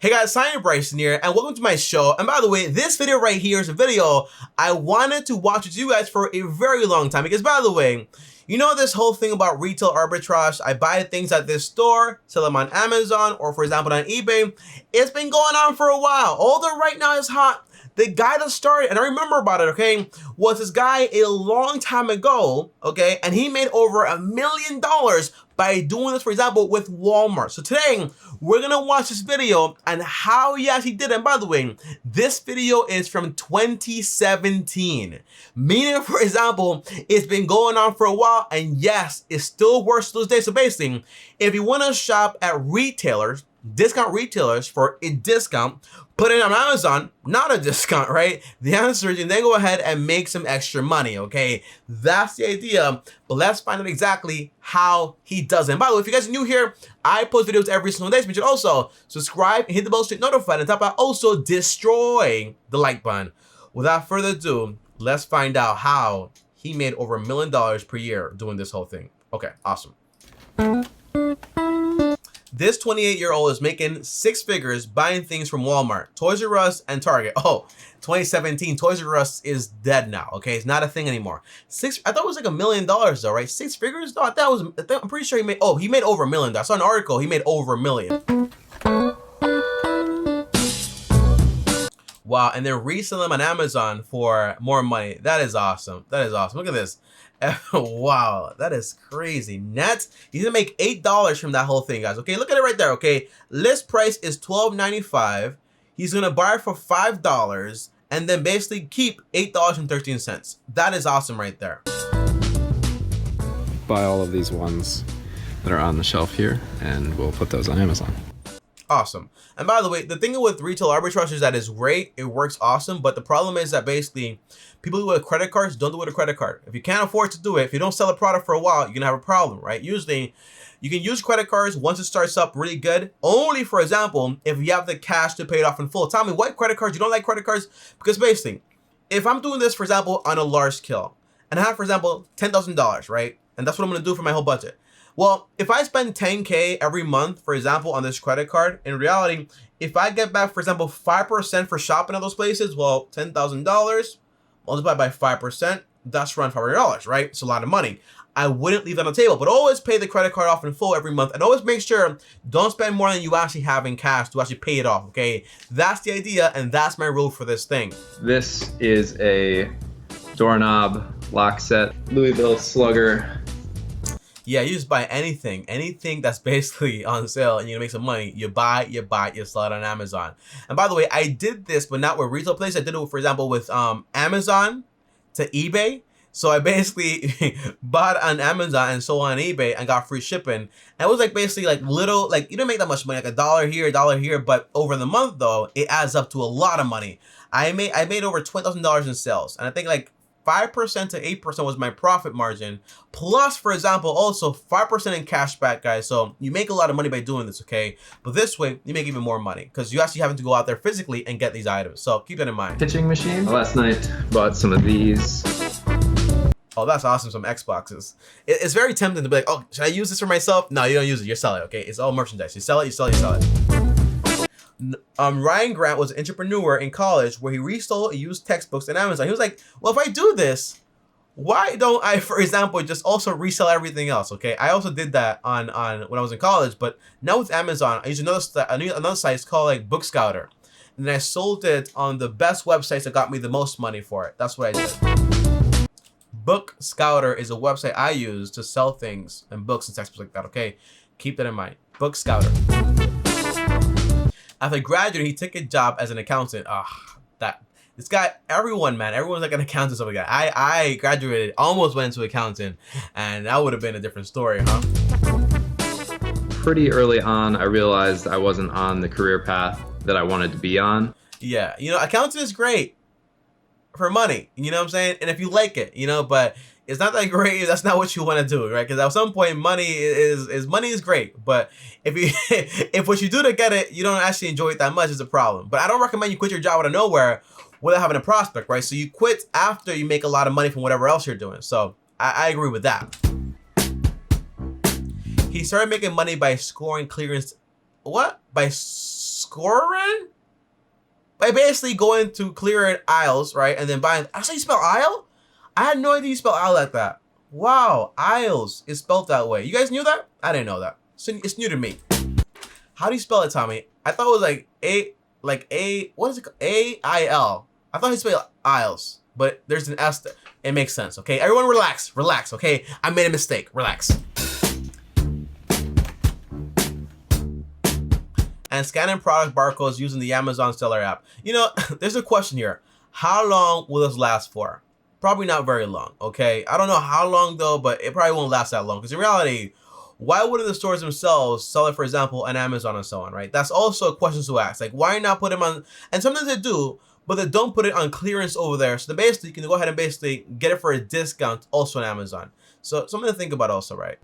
Hey guys, Bryson here, and welcome to my show. And by the way, this video right here is a video I wanted to watch with you guys for a very long time because, by the way, you know this whole thing about retail arbitrage. I buy things at this store, sell them on Amazon, or for example on eBay. It's been going on for a while. Although right now it's hot. The guy that started, and I remember about it, okay, was this guy a long time ago, okay, and he made over $1 million by doing this, for example, with Walmart. So today, we're gonna watch this video and how he actually did it. And by the way, this video is from 2017, meaning, for example, it's been going on for a while, and yes, it still works to this day. So basically, if you wanna shop at retailers, discount retailers for a discount, put it on Amazon, not a discount, right? The answer is you then go ahead and make some extra money, okay? That's the idea, but let's find out exactly how he does it. And by the way, if you guys are new here, I post videos every single day, so you should also subscribe and hit the bell to get notified, and top out also destroy the like button. Without further ado, let's find out how he made over $1 million per year doing this whole thing. Okay, awesome. This 28-year-old is making 6 figures buying things from Walmart, Toys R Us, and Target. Oh, 2017, Toys R Us is dead now, okay? It's not a thing anymore. I thought it was like $1 million though, right? 6 figures? No, I'm pretty sure he made over $1 million. I saw an article, he made over $1 million. Wow, and they're reselling them on Amazon for more money. That is awesome. That is awesome. Look at this. Wow, that is crazy. Net, he's gonna make $8 from that whole thing, guys. Okay, look at it right there. Okay, list price is $12.95. He's gonna buy it for $5 and then basically keep $8.13. That is awesome right there. Buy all of these ones that are on the shelf here, and we'll put those on Amazon. Awesome. And by the way, the thing with retail arbitrage is that it's great, it works awesome, but the problem is that basically people who have credit cards don't do it with a credit card. If you can't afford to do it, if you don't sell a product for a while, you're gonna have a problem, right? Usually you can use credit cards once it starts up really good, only, for example, if you have the cash to pay it off in full. Tell me what credit cards, you don't like credit cards? Because basically, if I'm doing this, for example, on a large scale, and I have, for example, $10,000, right? And that's what I'm gonna do for my whole budget. Well, if I spend $10K every month, for example, on this credit card, in reality, if I get back, for example, 5% for shopping at those places, well, $10,000 multiplied by 5%, that's around $500, right? It's a lot of money. I wouldn't leave that on the table, but always pay the credit card off in full every month, and always make sure don't spend more than you actually have in cash to actually pay it off, okay? That's the idea, and that's my rule for this thing. This is a doorknob lock set, Louisville Slugger. Yeah, you just buy anything that's basically on sale and you make some money. You buy, you sell it on Amazon. And by the way, I did this, but not with retail places. I did it, for example, with Amazon to eBay. So I basically bought on Amazon and sold on eBay and got free shipping. And it was like basically like little, like you don't make that much money, like $1 here, $1 here, but over the month though, it adds up to a lot of money. I made over $20,000 in sales, and I think like 5% to 8% was my profit margin, plus, for example, also 5% in cash back, guys. So you make a lot of money by doing this, okay? But this way, you make even more money because you actually having to go out there physically and get these items. So keep that in mind. Pitching machine. Last night, bought some of these. Oh, that's awesome, some Xboxes. It's very tempting to be like, oh, should I use this for myself? No, you don't use it, you sell it, okay? It's all merchandise. You sell it, you sell it, you sell it. Ryan Grant was an entrepreneur in college where he resold used textbooks on Amazon. He was like, well, if I do this, why don't I, for example, just also resell everything else, okay? I also did that on when I was in college, but now with Amazon, I use another site, it's called like Book Scouter. And then I sold it on the best websites that got me the most money for it. That's what I did. Book Scouter is a website I use to sell things and books and textbooks like that, okay? Keep that in mind. Book Scouter. After graduating, he took a job as an accountant. This guy, everyone's like an accountant or something like that. I graduated, almost went into accounting, and that would have been a different story, huh? Pretty early on, I realized I wasn't on the career path that I wanted to be on. Yeah, you know, accounting is great for money, you know what I'm saying? And if you like it, you know, but it's not that great if that's not what you want to do, right? Because at some point, money is great, but if what you do to get it, you don't actually enjoy it that much, is a problem. But I don't recommend you quit your job out of nowhere without having a prospect, right? So you quit after you make a lot of money from whatever else you're doing. So I agree with that. He started making money by scoring clearance what? By scoring? By basically going to clearing aisles, right? And then buying. That's how you spell aisle? I had no idea you spell aisle like that. Wow, aisles is spelled that way. You guys knew that? I didn't know that. So it's new to me. How do you spell it, Tommy? I thought it was what is it called? A-I-L. I thought he spelled aisles, but there's an S. It makes sense, okay? Everyone relax, okay? I made a mistake, relax. And scanning product barcodes using the Amazon Seller app. You know, there's a question here. How long will this last for? Probably not very long, okay? I don't know how long though, but it probably won't last that long. Because in reality, why wouldn't the stores themselves sell it, for example, on Amazon and so on, right? That's also a question to ask. Like, why not put them on, and sometimes they do, but they don't put it on clearance over there. So then basically, you can go ahead and basically get it for a discount also on Amazon. So something to think about also, right?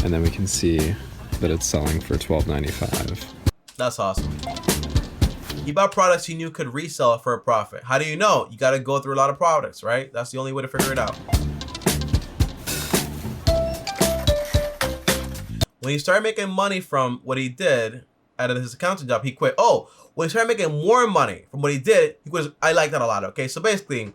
And then we can see that it's selling for $12.95. That's awesome. He bought products he knew could resell for a profit. How do you know? You got to go through a lot of products, right? That's the only way to figure it out. When he started making money from what he did out of his accounting job, he quit. Oh, when he started making more money from what he did, he quit. I like that a lot, okay? So basically,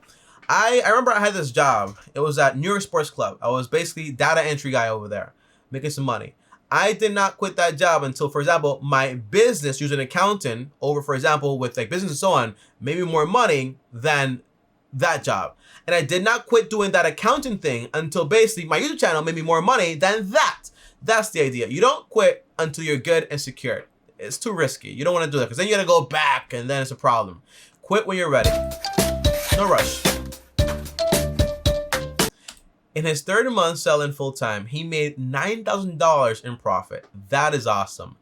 I remember I had this job. It was at New York Sports Club. I was basically data entry guy over there, making some money. I did not quit that job until, for example, my business using an accountant over, for example, with like business and so on, made me more money than that job. And I did not quit doing that accounting thing until basically my YouTube channel made me more money than that. That's the idea. You don't quit until you're good and secured. It's too risky. You don't want to do that because then you got to go back and then it's a problem. Quit when you're ready. No rush. In his third month selling full-time, he made $9,000 in profit. That is awesome.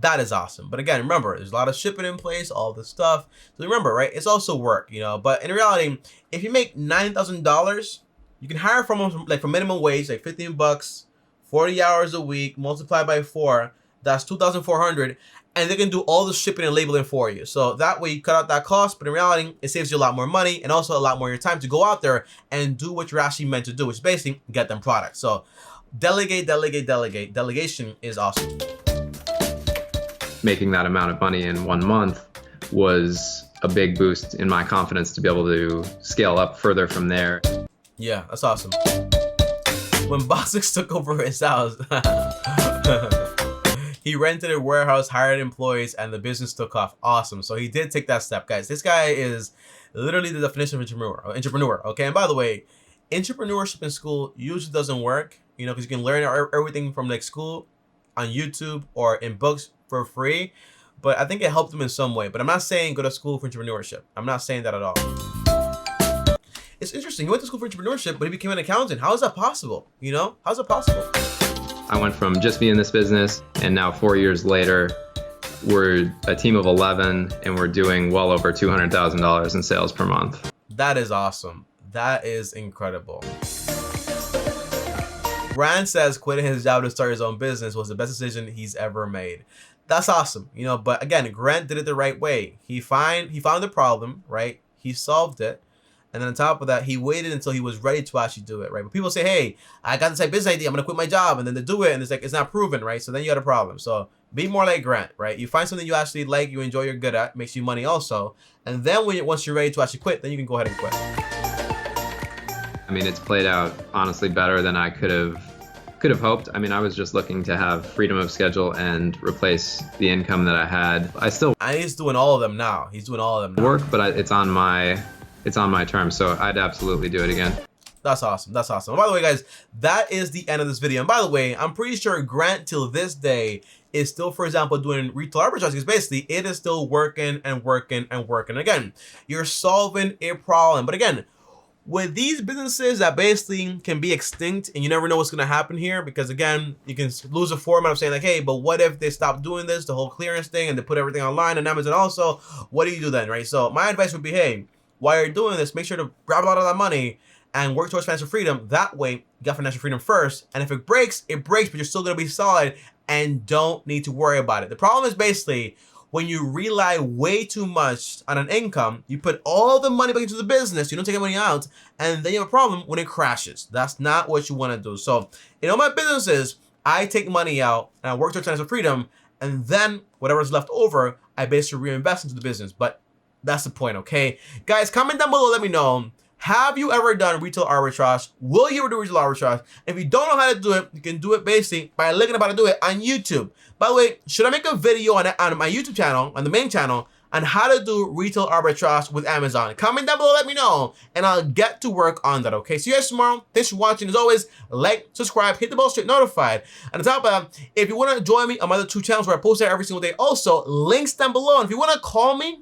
That is awesome. But again, remember, there's a lot of shipping in place, all this stuff. So remember, right? It's also work, you know. But in reality, if you make $9,000, you can hire from them like for minimum wage, like 15 bucks, 40 hours a week, multiplied by 4. That's 2,400. And they can do all the shipping and labeling for you. So that way you cut out that cost, but in reality, it saves you a lot more money and also a lot more of your time to go out there and do what you're actually meant to do, which is basically get them products. So delegate, delegate, delegate. Delegation is awesome. Making that amount of money in 1 month was a big boost in my confidence to be able to scale up further from there. Yeah, that's awesome. When Bossix took over his house, he rented a warehouse, hired employees, and the business took off. Awesome. So he did take that step, guys. This guy is literally the definition of entrepreneur. Okay. And by the way, entrepreneurship in school usually doesn't work, you know, because you can learn everything from like school on YouTube or in books for free. But I think it helped him in some way. But I'm not saying go to school for entrepreneurship. I'm not saying that at all. It's interesting. He went to school for entrepreneurship, but he became an accountant. How is that possible? You know, how's it possible? I went from just being in this business, and now 4 years later, we're a team of 11, and we're doing well over $200,000 in sales per month. That is awesome. That is incredible. Grant says quitting his job to start his own business was the best decision he's ever made. That's awesome, you know. But again, Grant did it the right way. He found the problem, right? He solved it. And then on top of that, he waited until he was ready to actually do it, right? But people say, hey, I got this like business idea, I'm gonna quit my job, and then they do it, and it's like, it's not proven, right? So then you got a problem. So be more like Grant, right? You find something you actually like, you enjoy, you're good at, makes you money also. And then once you're ready to actually quit, then you can go ahead and quit. I mean, it's played out honestly better than I could have hoped. I mean, I was just looking to have freedom of schedule and replace the income that I had. He's doing all of them now. He's doing all of them now. Work, but it's on my terms, so I'd absolutely do it again. That's awesome. That's awesome. And by the way, guys, that is the end of this video. And by the way, I'm pretty sure Grant till this day is still, for example, doing retail arbitrage, because basically it is still working and working and working. Again, you're solving a problem. But again, with these businesses that basically can be extinct and you never know what's going to happen here, because again, you can lose a format of saying like, hey, but what if they stop doing this, the whole clearance thing, and they put everything online and Amazon also, what do you do then, right? So my advice would be, hey, while you're doing this, make sure to grab a lot of that money and work towards financial freedom. That way, you got financial freedom first. And if it breaks, but you're still going to be solid and don't need to worry about it. The problem is basically when you rely way too much on an income, you put all the money back into the business, you don't take any money out, and then you have a problem when it crashes. That's not what you want to do. So in all my businesses, I take money out and I work towards financial freedom, and then whatever's left over, I basically reinvest into the business. But that's the point, okay? Guys, comment down below, let me know. Have you ever done retail arbitrage? Will you ever do retail arbitrage? If you don't know how to do it, you can do it basically by looking up how to do it on YouTube. By the way, should I make a video on my YouTube channel, on the main channel, on how to do retail arbitrage with Amazon? Comment down below, let me know, and I'll get to work on that, okay? See you guys tomorrow. Thanks for watching. As always, like, subscribe, hit the bell to get notified. And on top of that, if you want to join me on my other 2 channels where I post there every single day, also, links down below. And if you want to call me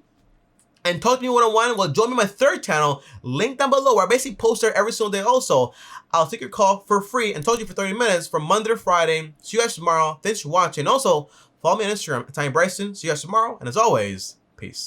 and talk to me one-on-one, well, join me on my 3rd channel, link down below, where I basically post there every single day also. I'll take your call for free and talk to you for 30 minutes from Monday to Friday. See you guys tomorrow. Thanks for watching. Also, follow me on Instagram at Bryson. See you guys tomorrow. And as always, peace.